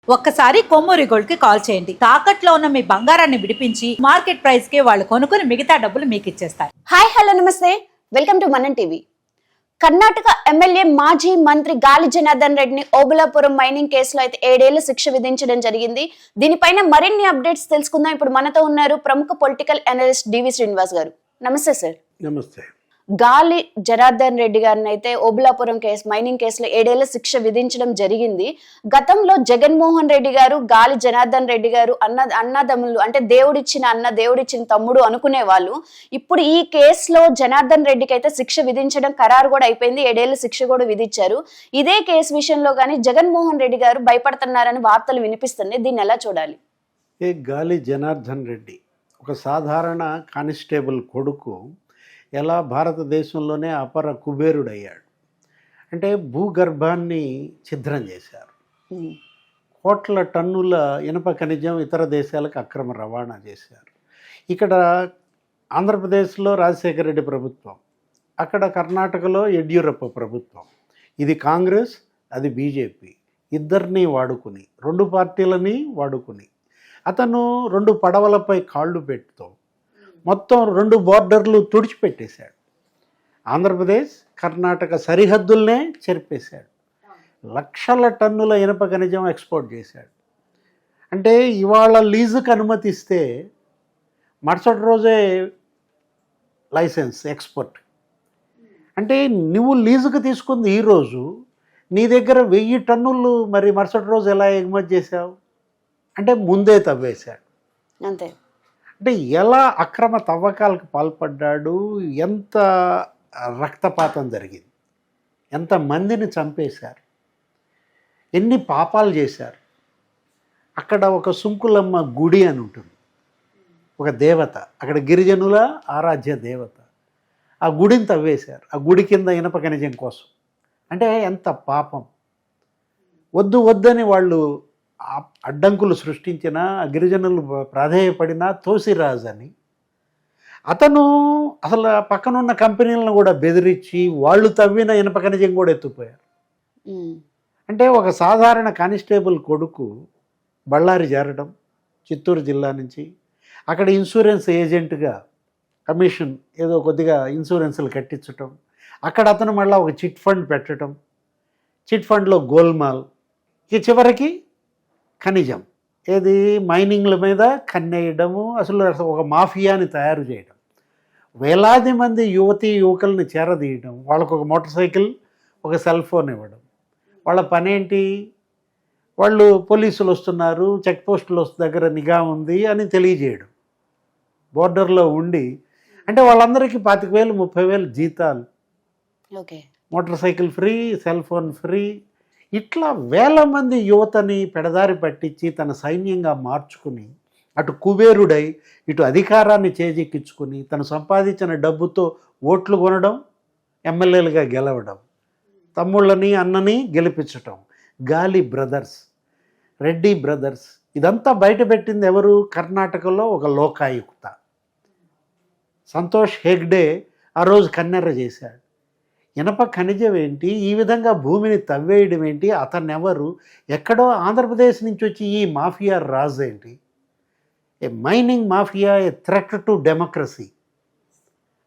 ఒక్కసారి కొమ్మూరి గోల్డ్ కి కాల్ చేయండి. తాకట్లో ఉన్న మీ బంగారాన్ని విడిపించి మార్కెట్ ప్రైస్ కి వాళ్ళు కొనుక్కుని మిగతా డబ్బులు మీకు ఇచ్చేస్తారు. హాయ్ హలో నమస్తే, వెల్కమ్ టు మనం టీవీ. కర్ణాటక ఎమ్మెల్యే మాజీ మంత్రి గాలి జనార్దన్ రెడ్డిని ఓబులాపురం మైనింగ్ కేసులో అయితే 7 ఏళ్ల శిక్ష విధించడం జరిగింది. దీనిపైన మరిన్ని అప్డేట్స్ తెలుసుకుందాం. ఇప్పుడు మనతో ఉన్నారు ప్రముఖ పొలిటికల్ అనలిస్ట్ డివి శ్రీనివాస్ గారు. నమస్తే సార్. నమస్తే. గాలి జనార్దన్ రెడ్డి గారిని అయితే ఓబులాపురం కేసు మైనింగ్ కేసులో 7 ఏళ్ల శిక్ష విధించడం జరిగింది. గతంలో జగన్మోహన్ రెడ్డి గారు గాలి జనార్దన్ రెడ్డి గారు అన్నదమ్ములు, అంటే దేవుడిచ్చిన తమ్ముడు అనుకునే వాళ్ళు. ఇప్పుడు ఈ కేసులో జనార్దన్ రెడ్డికి అయితే శిక్ష విధించడం ఖరారు కూడా అయిపోయింది. 7 ఏళ్ల శిక్ష కూడా విధించారు. ఇదే కేసు విషయంలో కానీ జగన్మోహన్ రెడ్డి గారు భయపడుతున్నారని వార్తలు వినిపిస్తుంది. దీన్ని ఎలా చూడాలి? గాలి జనార్దన్ రెడ్డి ఒక సాధారణ కానిస్టేబుల్ కొడుకు ఎలా భారతదేశంలోనే అపర కుబేరుడయ్యాడు అంటే భూగర్భాన్ని ఛిద్రం చేశారు. కోట్ల టన్నుల ఇనుప ఖనిజం ఇతర దేశాలకు అక్రమ రవాణా చేశారు. ఇక్కడ ఆంధ్రప్రదేశ్లో రాజశేఖర రెడ్డి ప్రభుత్వం, అక్కడ కర్ణాటకలో యడ్యూరప్ప ప్రభుత్వం. ఇది కాంగ్రెస్, అది బీజేపీ. ఇద్దరిని వాడుకుని, 2 పార్టీలని వాడుకుని అతను 2 పడవలపై కాళ్ళు పెట్టుతూ మొత్తం 2 బోర్డర్లు తుడిచిపెట్టేశాడు. ఆంధ్రప్రదేశ్ కర్ణాటక సరిహద్దుల్నే చెరిపేశాడు. లక్షల టన్నుల ఇనుప ఖనిజం ఎక్స్పోర్ట్ చేశాడు. అంటే ఇవాళ లీజుకు అనుమతిస్తే మరుసటి రోజే లైసెన్స్ ఎక్స్పోర్ట్. అంటే నువ్వు లీజుకు తీసుకుంది ఈరోజు, నీ దగ్గర 1000 టన్నులు మరి మరుసటి రోజు ఎలా ఎగుమతి చేశావు అంటే ముందే తవ్వేశాడు. అంతే. అంటే ఎలా అక్రమ తవ్వకాలకు పాల్పడ్డాడు, ఎంత రక్తపాతం జరిగింది, ఎంతమందిని చంపేశారు, ఎన్ని పాపాలు చేశారు. అక్కడ ఒక సుంకులమ్మ గుడి అని ఉంటుంది, ఒక దేవత, అక్కడ గిరిజనుల ఆరాధ్య దేవత. ఆ గుడిని తవ్వేశారు, ఆ గుడి కింద ఇనప ఖనిజం కోసం. అంటే ఎంత పాపం. వద్దని వాళ్ళు అడ్డంకులు సృష్టించిన గిరిజనులు ప్రాధేయపడిన తోసిరాజు అని అతను అసలు పక్కనున్న కంపెనీలను కూడా బెదిరించి వాళ్ళు తవ్విన ఇనుప ఖనిజం కూడా ఎత్తుపోయారు. అంటే ఒక సాధారణ కానిస్టేబుల్ కొడుకు బళ్ళారి చేరడం, చిత్తూరు జిల్లా నుంచి అక్కడ ఇన్సూరెన్స్ ఏజెంట్గా కమిషన్ ఏదో కొద్దిగా ఇన్సూరెన్సులు కట్టించటం, అక్కడ అతను మళ్ళీ ఒక చిట్ ఫండ్ పెట్టడం, చిట్ ఫండ్లో గోల్మాల్, ఇక చివరికి ఖనిజం ఏది మైనింగ్ల మీద కన్నేయడము, అసలు ఒక మాఫియాని తయారు చేయడం, వేలాది మంది యువకుల్ని చేరదీయడం, వాళ్ళకు ఒక మోటార్ సైకిల్, ఒక సెల్ ఫోన్ ఇవ్వడం. వాళ్ళ పనేంటి, వాళ్ళు పోలీసులు వస్తున్నారు, చెక్ పోస్టుల దగ్గర నిఘా ఉంది అని తెలియజేయడం, బోర్డర్లో ఉండి. అంటే వాళ్ళందరికీ 25,000 30,000 జీతాలు, motor cycle free, cell phone free. ఇట్లా వేల మంది యువతని పెడదారి పట్టించి తన సైన్యంగా మార్చుకుని అటు కుబేరుడై ఇటు అధికారాన్ని చేజిక్కించుకుని తను సంపాదించిన డబ్బుతో ఓట్లు కొనడం, ఎమ్మెల్యేలుగా గెలవడం, తమ్ముళ్ళని అన్నని గెలిపించటం. గాలి బ్రదర్స్, రెడ్డి బ్రదర్స్, ఇదంతా బయటపెట్టింది ఎవరు? కర్ణాటకలో ఒక లోకాయుక్త సంతోష్ హెగ్డే ఆ రోజు కన్నెర్ర చేశాడు. ఇనప ఖనిజం ఏంటి, ఈ విధంగా భూమిని తవ్వేయడం ఏంటి, అతను ఎవరు, ఎక్కడో ఆంధ్రప్రదేశ్ నుంచి వచ్చి ఈ మాఫియా రాజు ఏంటి, a mining mafia, a threat to democracy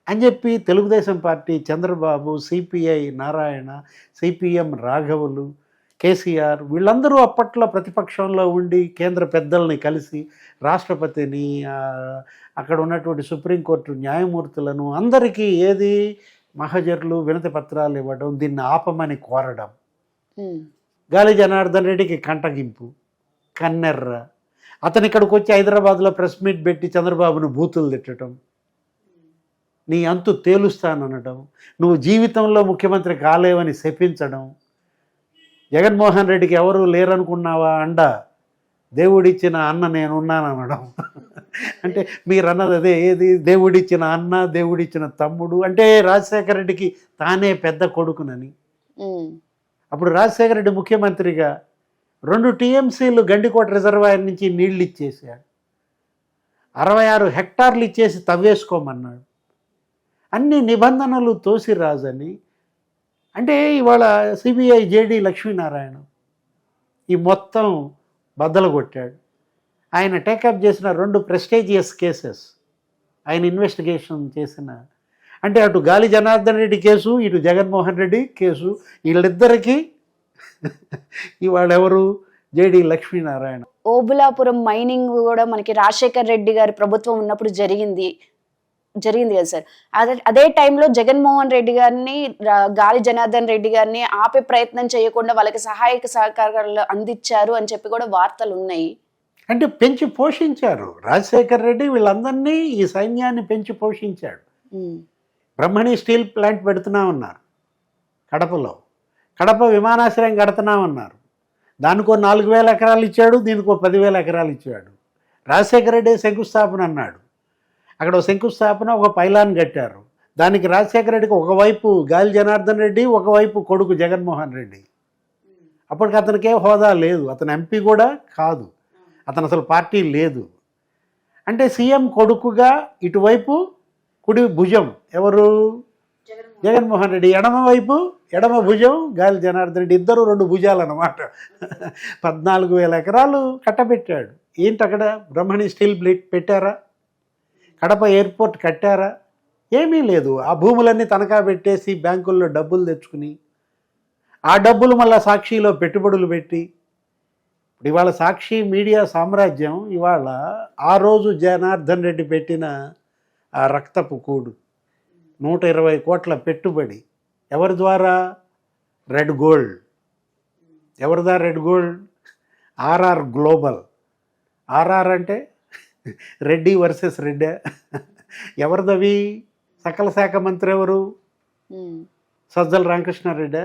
అని చెప్పి Telugu Desam party, Chandrababu, CPI Narayana, CPM రాఘవులు, కేసీఆర్ వీళ్ళందరూ అప్పట్లో ప్రతిపక్షంలో ఉండి కేంద్ర పెద్దల్ని కలిసి రాష్ట్రపతిని, అక్కడ ఉన్నటువంటి సుప్రీంకోర్టు న్యాయమూర్తులను అందరికీ ఏది మహజర్లు వినతి పత్రాలు ఇవ్వడం, దీన్ని ఆపమని కోరడం. గాలి జనార్దన్ రెడ్డికి కంటగింపు, కన్నెర్ర. అతను ఇక్కడికి వచ్చి హైదరాబాద్లో ప్రెస్ మీట్ పెట్టి చంద్రబాబును బూతులు తిట్టడం, నీ అంతు తేలుస్తాననడం, నువ్వు జీవితంలో ముఖ్యమంత్రి కాలేవని శపించడం. జగన్మోహన్ రెడ్డికి ఎవరు లేరనుకున్నావా అండ, దేవుడిచ్చిన అన్న నేనున్నాననడం. అంటే మీరు అన్నది అదే, ఏది దేవుడిచ్చిన అన్న, దేవుడిచ్చిన తమ్ముడు. అంటే రాజశేఖర రెడ్డికి తానే పెద్ద కొడుకునని. అప్పుడు రాజశేఖర రెడ్డి ముఖ్యమంత్రిగా 2 టీఎంసీలు గండికోట రిజర్వాయర్ నుంచి నీళ్లు ఇచ్చేసాడు, 66 హెక్టార్లు ఇచ్చేసి తవ్వేసుకోమన్నాడు. అన్ని నిబంధనలు తోసిరాజని. అంటే ఇవాళ సిబిఐ జేడి లక్ష్మీనారాయణ ఈ మొత్తం బద్దలు కొట్టాడు. ఆయన టేకప్ చేసిన 2 ప్రెస్టీజియస్ కేసెస్, ఆయన ఇన్వెస్టిగేషన్ చేసిన, అంటే అటు గాలి జనార్దన్ రెడ్డి కేసు, ఇటు జగన్మోహన్ రెడ్డి కేసు, వీళ్ళిద్దరికీ ఇవాళ ఎవరు, జేడి లక్ష్మీనారాయణ. ఓబులాపురం మైనింగ్ కూడా మనకి రాజశేఖర్ రెడ్డి గారి ప్రభుత్వం ఉన్నప్పుడు జరిగింది కదా సార్. అదే టైంలో జగన్మోహన్ రెడ్డి గారిని గాలి జనార్దన్ రెడ్డి గారిని ఆపే ప్రయత్నం చేయకుండా వాళ్ళకి సహాయక సహకారాలు అందించారు అని చెప్పి కూడా వార్తలు ఉన్నాయి. అంటే పెంచి పోషించారు రాజశేఖర్ రెడ్డి, వీళ్ళందరినీ ఈ సైన్యాన్ని పెంచి పోషించాడు. బ్రహ్మణి స్టీల్ ప్లాంట్ పెడుతున్నామన్నారు కడపలో, కడప విమానాశ్రయం కడుతున్నామన్నారు, దానికో 4,000 ఎకరాలు ఇచ్చాడు, దీనికో 10,000 ఎకరాలు ఇచ్చాడు. రాజశేఖర రెడ్డి శంకుస్థాపన అన్నాడు, అక్కడ శంకుస్థాపన ఒక పైలాన్ కట్టారు, దానికి రాజశేఖర రెడ్డికి ఒకవైపు గాలి జనార్దన్ రెడ్డి, ఒకవైపు కొడుకు జగన్మోహన్ రెడ్డి. అప్పటికి అతనికే హోదా లేదు, అతను ఎంపీ కూడా కాదు, అతను అసలు పార్టీ లేదు. అంటే సీఎం కొడుకుగా ఇటువైపు కుడి భుజం ఎవరు, జగన్మోహన్ రెడ్డి, ఎడమ భుజం గాలి జనార్దన్ రెడ్డి, ఇద్దరు 2 భుజాలు అన్నమాట. 14,000 ఎకరాలు కట్టబెట్టాడు. ఏంటి అక్కడ బ్రహ్మణి స్టీల్ ప్లాంట్ పెట్టారా, కడప ఎయిర్పోర్ట్ కట్టారా? ఏమీ లేదు. ఆ భూములన్నీ తనఖా పెట్టేసి బ్యాంకుల్లో డబ్బులు తెచ్చుకుని, ఆ డబ్బులు మళ్ళీ సాక్షిలో పెట్టుబడులు పెట్టి, ఇప్పుడు ఇవాళ సాక్షి మీడియా సామ్రాజ్యం ఇవాళ ఆ రోజు జనార్దన్ రెడ్డి పెట్టిన ఆ రక్తపు కూడు 120 కోట్ల పెట్టుబడి ఎవరి ద్వారా, రెడ్ గోల్డ్. ఎవరిదా red gold? RR global. RR అంటే రెడ్డి వర్సెస్ రెడ్డి. ఎవరిదవి? సకల శాఖ మంత్రి ఎవరు? సజ్జల రామకృష్ణారెడ్డి.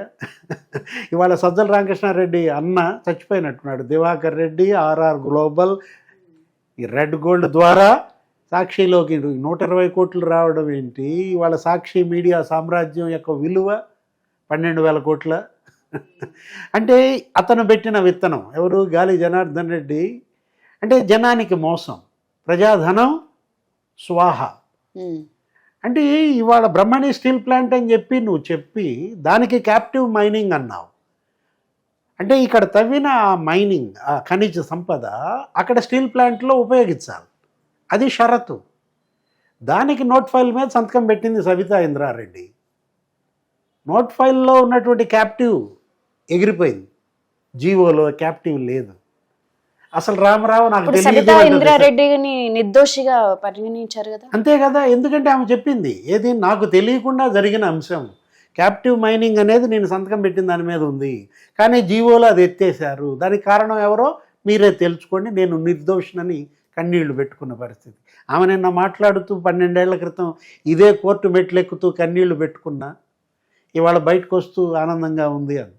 ఇవాళ సజ్జల రామకృష్ణారెడ్డి అన్న చచ్చిపోయినట్టున్నాడు. దివాకర్ రెడ్డి, ఆర్ఆర్ గ్లోబల్, ఈ రెడ్ గోల్డ్ ద్వారా సాక్షిలోకి 120 కోట్లు రావడం ఏంటి? ఇవాళ సాక్షి మీడియా సామ్రాజ్యం యొక్క విలువ 12,000 కోట్ల. అంటే అతను పెట్టిన విత్తనం ఎవరు, గాలి జనార్దన్ రెడ్డి. అంటే జనానికి మోసం, ప్రజాధనం స్వాహ. అంటే ఇవాళ బ్రహ్మణి స్టీల్ ప్లాంట్ అని చెప్పి నువ్వు చెప్పి దానికి క్యాప్టివ్ మైనింగ్ అన్నావు. అంటే ఇక్కడ తవ్విన ఆ మైనింగ్, ఆ ఖనిజ సంపద అక్కడ స్టీల్ ప్లాంట్లో ఉపయోగించాలి, అది షరతు. దానికి నోట్ ఫైల్ మీద సంతకం పెట్టింది సవితా ఇంద్రారెడ్డి. నోట్ ఫైల్లో ఉన్నటువంటి క్యాప్టివ్ ఎగిరిపోయింది, జీవోలో క్యాప్టివ్ లేదు. అసలు రామరావు నాకు సవితా ఇంద్రారెడ్డిని నిర్దోషిగా పరిగణించారు కదా. అంతే కదా, ఎందుకంటే ఆమె చెప్పింది ఏది, నాకు తెలియకుండా జరిగిన అంశం క్యాప్టివ్ మైనింగ్ అనేది నేను సంతకం పెట్టిన దాని మీద ఉంది, కానీ జీవోలో అది ఎత్తేసారు, దానికి కారణం ఎవరో మీరే తెలుసుకోండి, నేను నిర్దోషినని కన్నీళ్లు పెట్టుకున్న పరిస్థితి. ఆమె నిన్న మాట్లాడుతూ 12 ఏళ్ల క్రితం ఇదే కోర్టు మెట్లెక్కుతూ కన్నీళ్లు పెట్టుకున్నా ఇవాళ బయటకు వస్తూ ఆనందంగా ఉంది అని.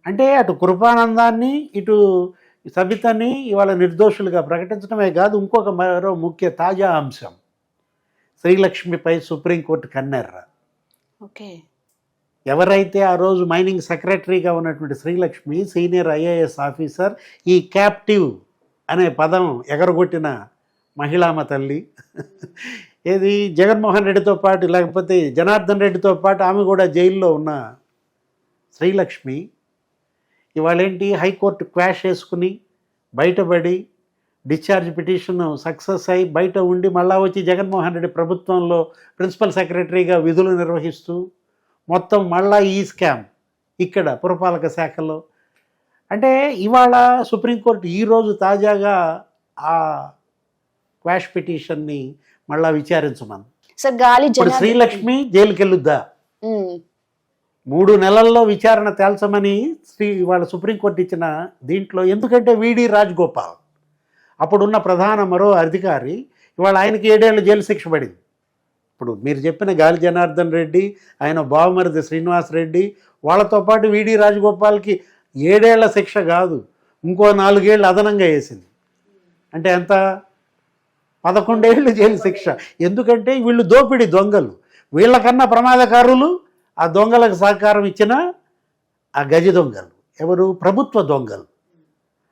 అంటే అటు కృపానందాన్ని ఇటు సబితని ఇవాళ నిర్దోషులుగా ప్రకటించడమే కాదు, ఇంకొక మరో ముఖ్య తాజా అంశం, శ్రీలక్ష్మిపై సుప్రీంకోర్టు కన్నెర్ర. ఓకే, ఎవరైతే ఆ రోజు మైనింగ్ సెక్రటరీగా ఉన్నటువంటి శ్రీలక్ష్మి, సీనియర్ ఐఏఎస్ ఆఫీసర్, ఈ క్యాప్టివ్ అనే పదం ఎగరగొట్టిన మహిళామ తల్లి, ఏది జగన్మోహన్ రెడ్డితో పాటు లేకపోతే జనార్దన్ రెడ్డితో పాటు ఆమె కూడా జైల్లో ఉన్న శ్రీలక్ష్మి ఇవాళేంటి హైకోర్టు క్వాష్ వేసుకుని బయటపడి డిశ్చార్జ్ పిటిషన్ సక్సెస్ అయి బయట ఉండి మళ్ళా వచ్చి జగన్మోహన్ రెడ్డి ప్రభుత్వంలో ప్రిన్సిపల్ సెక్రటరీగా విధులు నిర్వహిస్తూ మొత్తం మళ్ళా ఈ స్కామ్ ఇక్కడ పురపాలక శాఖలో. అంటే ఇవాళ సుప్రీంకోర్టు ఈరోజు తాజాగా ఆ క్వాష్ పిటిషన్ని మళ్ళా విచారించమని. ఇప్పుడు శ్రీలక్ష్మి జైలుకి వెళ్ళొద్దా, 3 నెలల్లో విచారణ తేల్చమని ఇవాళ సుప్రీంకోర్టు ఇచ్చిన దీంట్లో, ఎందుకంటే విడి రాజగోపాల్ అప్పుడున్న ప్రధాన మరో అధికారి, ఇవాళ ఆయనకి 7 ఏళ్ళ జైలు శిక్ష పడింది. ఇప్పుడు మీరు చెప్పిన గాలి జనార్దన్ రెడ్డి, ఆయన బావమరిది శ్రీనివాస్ రెడ్డి, వాళ్ళతో పాటు విడి రాజగోపాల్కి 7 ఏళ్ల శిక్ష కాదు, ఇంకో 4 ఏళ్ళు అదనంగా వేసింది. అంటే ఎంత, 11 ఏళ్ళు జైలు శిక్ష. ఎందుకంటే వీళ్ళు దోపిడీ దొంగలు, వీళ్ళకన్నా ప్రమాదకారులు ఆ దొంగలకు సహకారం ఇచ్చిన ఆ గజ దొంగలు ఎవరు, ప్రభుత్వ దొంగలు.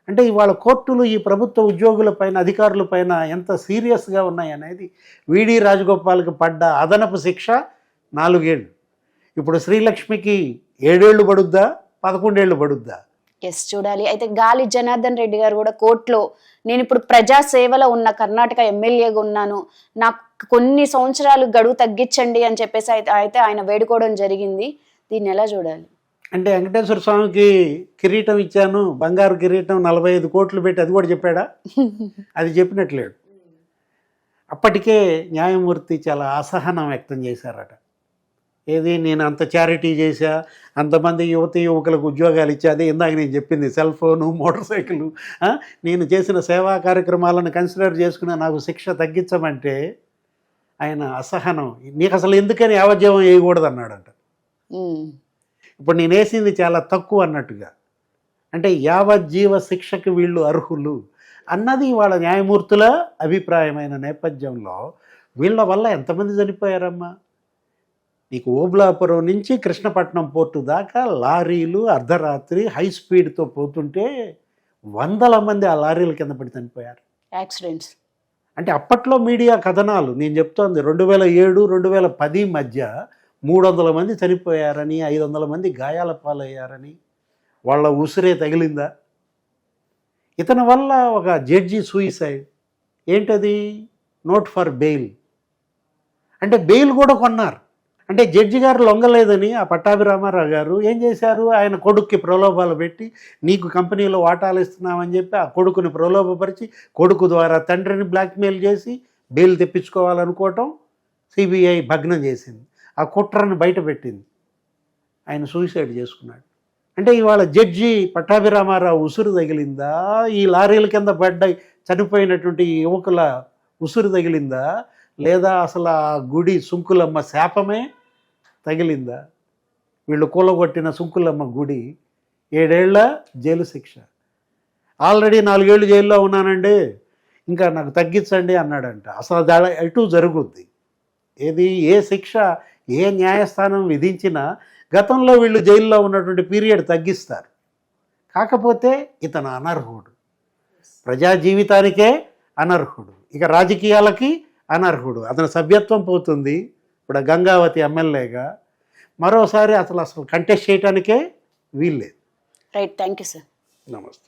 అంటే ఇవాళ కోర్టులు ఈ ప్రభుత్వ ఉద్యోగులపైన అధికారులపైన ఎంత సీరియస్గా ఉన్నాయనేది. విడి రాజగోపాల్కి పడ్డ అదనపు శిక్ష 4 ఏళ్ళు. ఇప్పుడు శ్రీలక్ష్మికి 7 ఏళ్ళు పడుద్దా, 11 ఏళ్ళు పడుద్దా? ఎస్, చూడాలి. అయితే గాలి జనార్దన్ రెడ్డి గారు కూడా కోర్టులో నేను ఇప్పుడు ప్రజా సేవలో ఉన్న కర్ణాటక ఎమ్మెల్యేగా ఉన్నాను, నాకు కొన్ని సంవత్సరాలు గడువు తగ్గించండి అని చెప్పేసి అయితే ఆయన వేడుకోవడం జరిగింది. దీన్ని ఎలా చూడాలి? అంటే వెంకటేశ్వర స్వామికి కిరీటం ఇచ్చాను, బంగారు కిరీటం 45 కోట్లు పెట్టి, అది కూడా చెప్పాడా? అది చెప్పినట్లేడు. అప్పటికే న్యాయమూర్తి చాలా అసహనం వ్యక్తం చేశారట. ఏది, నేను అంత చారిటీ చేశా, అంతమంది యువకులకు ఉద్యోగాలు ఇచ్చా, అదే ఇందాక నేను చెప్పింది, సెల్ ఫోను, మోటార్ సైకిల్, నేను చేసిన సేవా కార్యక్రమాలను కన్సిడర్ చేసుకుని నాకు శిక్ష తగ్గించమంటే ఆయన అసహనం, నీకు అసలు ఎందుకని యావజ్జీవం వేయకూడదు అన్నాడంట. ఇప్పుడు నేను వేసింది చాలా తక్కువ అన్నట్టుగా, అంటే యావజ్జీవ శిక్షకు వీళ్ళు అర్హులు అన్నది వాళ్ళ న్యాయమూర్తుల అభిప్రాయమైన నేపథ్యంలో వీళ్ళ వల్ల ఎంతమంది చనిపోయారమ్మా? నీకు ఓబులాపురం నుంచి కృష్ణపట్నం పోర్టు దాకా లారీలు అర్ధరాత్రి హై స్పీడ్తో పోతుంటే 100 మంది ఆ లారీల కింద పడి చనిపోయారు. యాక్సిడెంట్స్ అంటే అప్పట్లో మీడియా కథనాలు నేను చెప్తోంది, 2007, 2010 మధ్య 300 మంది చనిపోయారని, 500 మంది గాయాల పాలయ్యారని. వాళ్ళ ఉసిరే తగిలిందా? ఇతని వల్ల ఒక జడ్జి సూయిసైడ్. ఏంటది? Note for bail. అంటే బెయిల్ కూడా కొన్నారు. అంటే జడ్జి గారు లొంగలేదని ఆ పట్టాభిరామారావు గారు ఏం చేశారు, ఆయన కొడుక్కి ప్రలోభాలు పెట్టి నీకు కంపెనీలో వాటాలు ఇస్తున్నామని చెప్పి ఆ కొడుకుని ప్రలోభపరిచి కొడుకు ద్వారా తండ్రిని బ్లాక్మెయిల్ చేసి బెయిల్ తెప్పించుకోవాలనుకోవటం సిబిఐ భగ్నం చేసింది. ఆ కుట్రను బయట పెట్టింది. ఆయన సూసైడ్ చేసుకున్నాడు. అంటే ఇవాళ జడ్జి పట్టాభిరామారావు ఉసురు తగిలిందా, ఈ లారీల కింద పడ్డ చనిపోయినటువంటి యువకుల ఉసురు తగిలిందా, లేదా అసలు ఆ గుడి సుంకులమ్మ శాపమే తగిలిందా? వీళ్ళు కూలగొట్టిన సుంకులమ్మ గుడి 7 ఏళ్ల జైలు శిక్ష. ఆల్రెడీ 4 ఏళ్ళు జైల్లో ఉన్నానండి, ఇంకా నాకు తగ్గించండి అన్నాడంట. అసలు దాని ఎటు జరుగుద్ది? ఏది, ఏ శిక్ష ఏ న్యాయస్థానం విధించినా గతంలో వీళ్ళు జైల్లో ఉన్నటువంటి పీరియడ్ తగ్గిస్తారు. కాకపోతే ఇతను అనర్హుడు, ప్రజా జీవితానికే అనర్హుడు, ఇక రాజకీయాలకి అనర్హుడు. అతని సభ్యత్వం పోతుంది. ఇప్పుడు గంగావతి ఎమ్మెల్యేగా మరోసారి అసలు కంటెస్ట్ చేయడానికే వీల్లేదు. Right, thank you sir. నమస్తే.